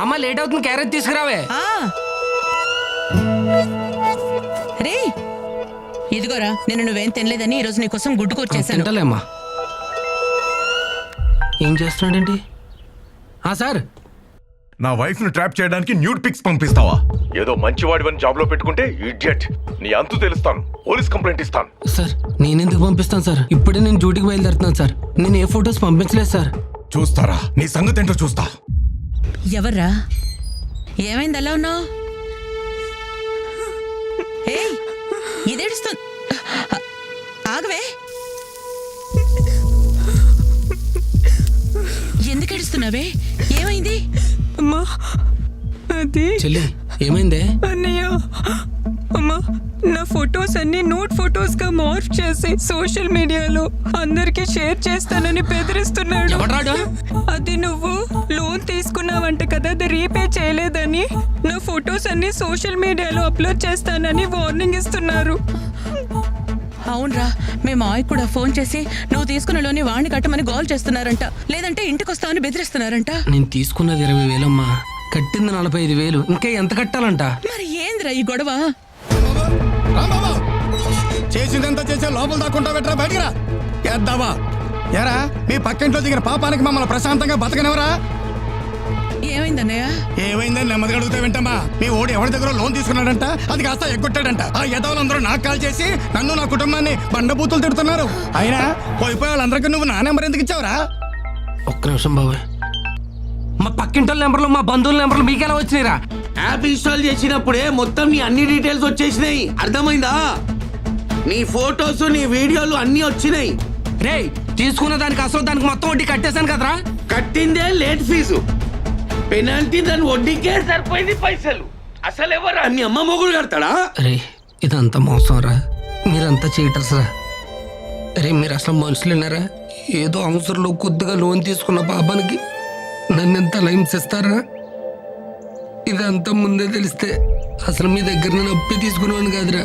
అమ్మ లేట్ అవుతుంది, క్యారెట్ తీసుకురావే. రే ఇదిగోరా, నేను నువ్వేం తినలేదని ఈరోజు నీకోసం గుడ్డు కూర చేశాను. తింటలేమ్మా. ఏం చేస్తున్నాడేంటి? సార్, నా వైఫ్ ను ట్రాప్ చేయడానికి న్యూడ్ పిక్స్ పంపిస్తావా? ఏదో మంచివాడివని జాబ్ లో పెట్టుకుంటే ఇడియట్. నీ అంతు తెలుస్తాను, పోలీస్ కంప్లైంట్ ఇస్తాను. సార్ నేనెందుకు పంపిస్తాను సార్? ఇప్పుడే నేను డ్యూటీకి బయలుదేరుతున్నాను సార్. నేను ఏ ఫొటోస్ పంపించలేదు సార్. చూస్తారా, నీ సంగతి ఏంటో చూస్తా. ఎవర్రా? ఏమైంది అలా ఉన్నావు? ఇదేడుస్తుంది. ఆగవే, ఎందుకు ఏడుస్తున్నావే? ఏమైంది? అమ్మా అది చెల్లి, ఏమైందే? అన్నయ్య, అమ్మా నా ఫొటోస్ అన్ని నోట్ ఫొటోస్ గా మార్ఫ్ చేసి సోషల్ మీడియాలో అందరికి షేర్ చేస్తానని బెదిరిస్తున్నాడు. అది నువ్వు లోన్ తీసుకున్నావంట కదా, అది రీపే చేయలేదని నా ఫొటోస్ అన్ని సోషల్ మీడియాలో అప్లోడ్ చేస్తానని వార్నింగ్ ఇస్తున్నారు. అవునరా, మేము మాయ కూడా ఫోన్ చేసి నువ్వు తీసుకున్న లోని వాణ్ణి కట్టమని గోల్ చేస్తున్నారంట, లేదంటే ఇంటికి వస్తామని బెదిరిస్తున్నారంట. నేను తీసుకున్నది 20,000 అమ్మా, కట్టింది 45,000. ఇంకా ఎంత కట్టాలంట? మరి ఏంద్రా ఈ గొడవ? చేసిందంతా చేసే లోపల దాక్కుంటా పెట్టరా, బయటికి రా. ఎద్దావా ఎరా, మీ పక్కింట్లో దిగిన పాపానికి మమ్మల్ని ప్రశాంతంగా బతకనివరా? ఏమైందన్నయ్య? ఏమైందని నెమ్మదిగా అడుగుతా వింటమ్మా. మీ ఓడి ఎవరి దగ్గర లోన్ తీసుకున్నాడంట, అది కాస్త ఎగ్గొట్టాడంట. ఆ యదవులందరూ నాకు కాల్ చేసి నన్ను నా కుటుంబాన్ని బండబూతులు తిడుతున్నారు. అయినా పోయిపోయి వాళ్ళందరికీ నువ్వు నా నెంబర్ ఎందుకు ఇచ్చావురా? ఒక్క నిమిషం బాబాయ్, మా పక్కింటి నెంబర్లు, మా బంధువుల నెంబర్లు మీకెలా వచ్చినాయిరా? యాప్ ఇన్స్టాల్ చేసినప్పుడే మొత్తం నీ అన్ని డీటెయిల్స్ వచ్చేసినాయి, అర్థమైందా? నీ ఫోటోస్, నీ వీడియోలు అన్ని వచ్చినాయి. రే, తీసుకున్న దానికి అసలు దానికి మొత్తం వడ్డీ కట్టేశాను కదరా. కట్టిందే లేట్ ఫీజు, పెనాల్టీ దాని వడ్డీకే సరిపోయింది పైసలు. అసలు ఎవరా మీ అమ్మ మొగుడు కడతాడా? రే, ఇదంతా మోసం రా, మీరంతా చీటర్స్ రా. రే, మీరు అసలు మనుషులేనారా? ఏదో అవసరంలో కొద్దిగా లోన్ తీసుకున్న పాపానికి నన్ను ఎంత హింసిస్తారా? ఇదంతా ముందే తెలిస్తే అసలు మీ దగ్గర నేను అప్పి తీసుకునేవాడిని కాదురా.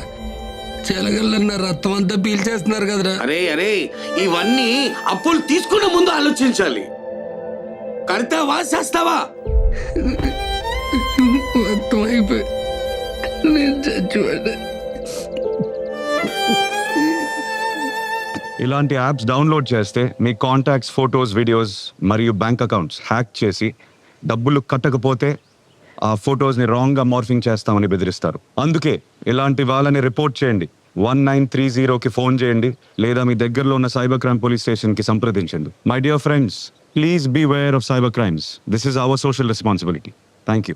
చెలగల్లన్న రక్తం అంతా పీల్చేస్తున్నారు కదరా. అరే అరే, ఇవన్నీ అప్పులు తీసుకున్న ముందు ఆలోచించాలి. కడతావా చేస్తావా? మొత్తం అయిపోయి నేను చచ్చిపోయా. ఇలాంటి యాప్స్ డౌన్లోడ్ చేస్తే మీ కాంటాక్ట్స్, ఫొటోస్, వీడియోస్ మరియు బ్యాంక్ అకౌంట్స్ హ్యాక్ చేసి డబ్బులు కట్టకపోతే ఆ ఫొటోస్ని రాంగ్గా మార్ఫింగ్ చేస్తామని బెదిరిస్తారు. అందుకే ఇలాంటి వాళ్ళని రిపోర్ట్ చేయండి. 1930కి ఫోన్ చేయండి, లేదా మీ దగ్గరలో ఉన్న సైబర్ క్రైమ్ పోలీస్ స్టేషన్కి సంప్రదించండి. My dear friends, please be aware of cyber crimes. This is our social responsibility. Thank you.